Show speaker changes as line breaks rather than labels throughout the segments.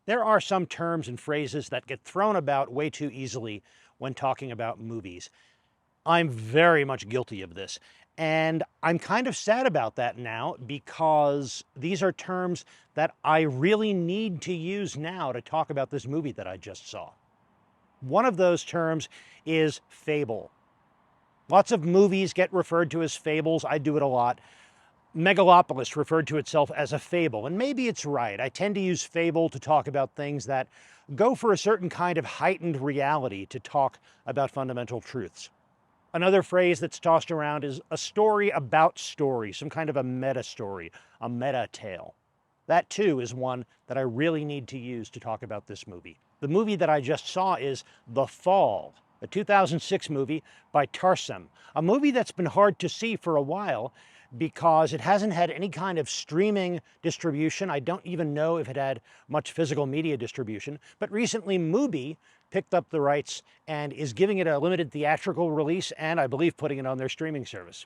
There are some terms and phrases that get thrown about way too easily when talking about movies. I'm very much guilty of this. And I'm kind of sad about that now because these are terms that I really need to use now to talk about this movie that I just saw. One of those terms is fable. Lots of movies get referred to as fables. I do it a lot. Megalopolis referred to itself as a fable, and maybe it's right. I tend to use fable to talk about things that go for a certain kind of heightened reality to talk about fundamental truths. Another phrase that's tossed around is a story about story, some kind of a meta story, a meta tale. That too is one that I really need to use to talk about this movie. The movie that I just saw is The Fall, a 2006 movie by Tarsem, a movie that's been hard to see for a while because it hasn't had any kind of streaming distribution. I don't even know if it had much physical media distribution, but recently Mubi picked up the rights and is giving it a limited theatrical release and I believe putting it on their streaming service.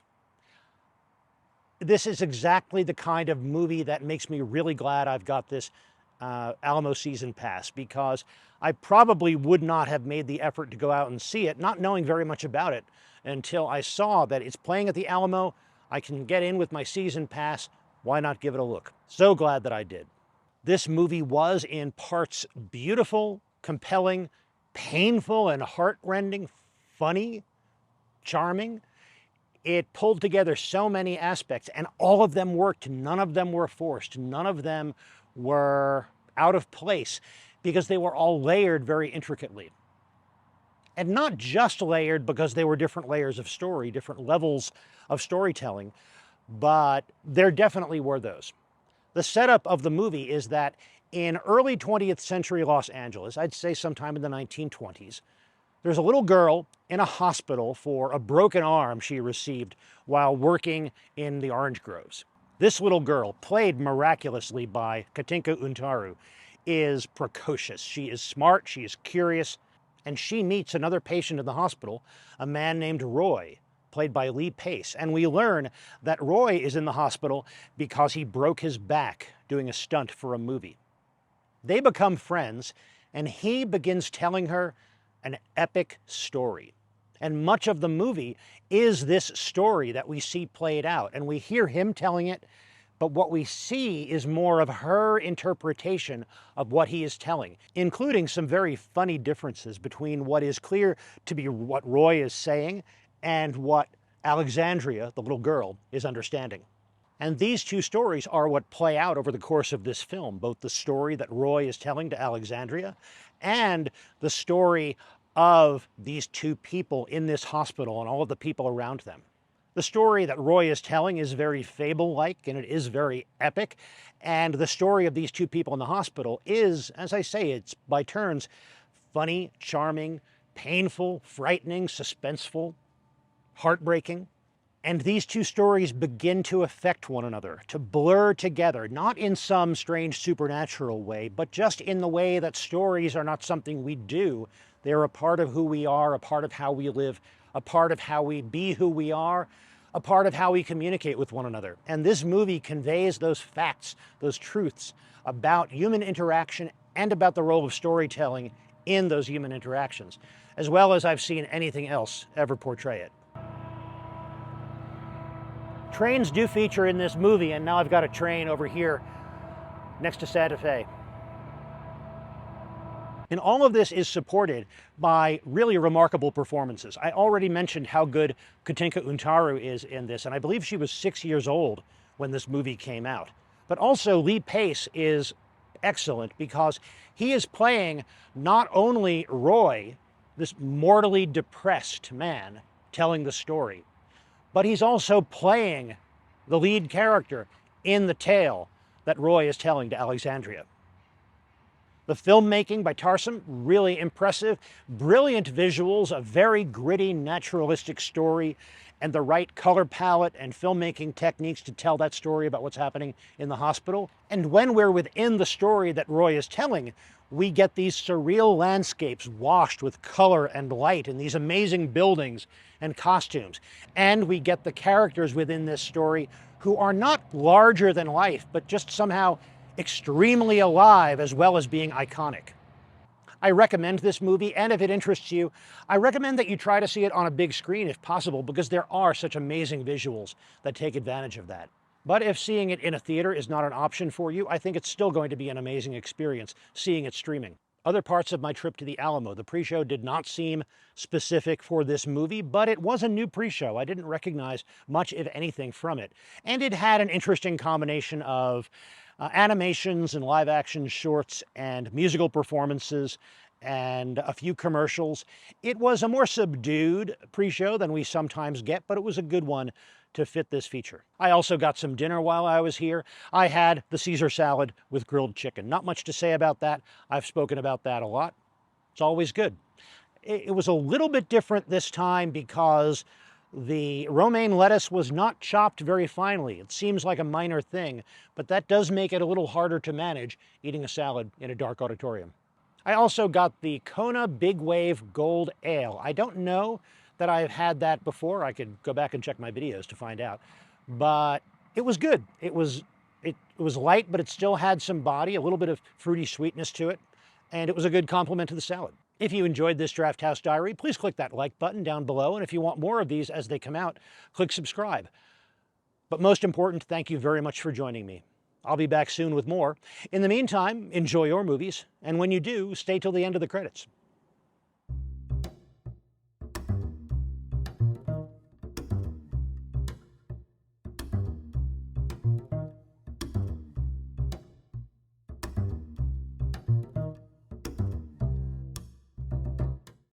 This is exactly the kind of movie that makes me really glad I've got this Alamo season pass, because I probably would not have made the effort to go out and see it, not knowing very much about it, until I saw that it's playing at the Alamo. I can get in with my season pass. Why not give it a look? So glad that I did. This movie was in parts beautiful, compelling, painful and heartrending, funny, charming. It pulled together so many aspects, and all of them worked. None of them were forced. None of them were out of place, because they were all layered very intricately. And not just layered because they were different layers of story, different levels of storytelling, but there definitely were those. The setup of the movie is that in early 20th century Los Angeles, I'd say sometime in the 1920s, there's a little girl in a hospital for a broken arm she received while working in the orange groves. This little girl, played miraculously by Katinka Untaru, is precocious. She is smart, she is curious, and she meets another patient in the hospital, a man named Roy, played by Lee Pace. And we learn that Roy is in the hospital because he broke his back doing a stunt for a movie. They become friends, and he begins telling her an epic story. And much of the movie is this story that we see played out. And we hear him telling it, but what we see is more of her interpretation of what he is telling, including some very funny differences between what is clear to be what Roy is saying and what Alexandria, the little girl, is understanding. And these two stories are what play out over the course of this film, both the story that Roy is telling to Alexandria and the story of these two people in this hospital and all of the people around them. The story that Roy is telling is very fable-like, and it is very epic. And the story of these two people in the hospital is, as I say, it's by turns funny, charming, painful, frightening, suspenseful, heartbreaking. And these two stories begin to affect one another, to blur together, not in some strange supernatural way, but just in the way that stories are not something we do. They're a part of who we are, a part of how we live, a part of how we be who we are, a part of how we communicate with one another. And this movie conveys those facts, those truths about human interaction and about the role of storytelling in those human interactions, as well as I've seen anything else ever portray it. Trains do feature in this movie, and now I've got a train over here next to Santa Fe. And all of this is supported by really remarkable performances. I already mentioned how good Katinka Untaru is in this, and I believe she was 6 years old when this movie came out. But also Lee Pace is excellent because he is playing not only Roy, this mortally depressed man telling the story, but he's also playing the lead character in the tale that Roy is telling to Alexandria. The filmmaking by Tarsem, really impressive. Brilliant visuals, a very gritty, naturalistic story, and the right color palette and filmmaking techniques to tell that story about what's happening in the hospital. And when we're within the story that Roy is telling, we get these surreal landscapes washed with color and light and these amazing buildings and costumes. And we get the characters within this story who are not larger than life, but just somehow extremely alive as well as being iconic. I recommend this movie, and if it interests you, I recommend that you try to see it on a big screen if possible, because there are such amazing visuals that take advantage of that. But if seeing it in a theater is not an option for you, I think it's still going to be an amazing experience seeing it streaming. Other parts of my trip to the Alamo, the pre-show did not seem specific for this movie, but it was a new pre-show. I didn't recognize much, if anything, from it. And it had an interesting combination of animations and live-action shorts and musical performances and a few commercials. It was a more subdued pre-show than we sometimes get, but it was a good one to fit this feature. I also got some dinner while I was here. I had the Caesar salad with grilled chicken. Not much to say about that. I've spoken about that a lot. It's always good. It was a little bit different this time because the romaine lettuce was not chopped very finely. It seems like a minor thing, but that does make it a little harder to manage eating a salad in a dark auditorium. I also got the Kona Big Wave Gold Ale. I don't know that I've had that before. I could go back and check my videos to find out, but it was good. It was light, but it still had some body, a little bit of fruity sweetness to it, and it was a good complement to the salad. If you enjoyed this Drafthouse Diary, please click that like button down below, and if you want more of these as they come out, click subscribe. But most important, thank you very much for joining me. I'll be back soon with more. In the meantime, enjoy your movies, and when you do, stay till the end of the credits.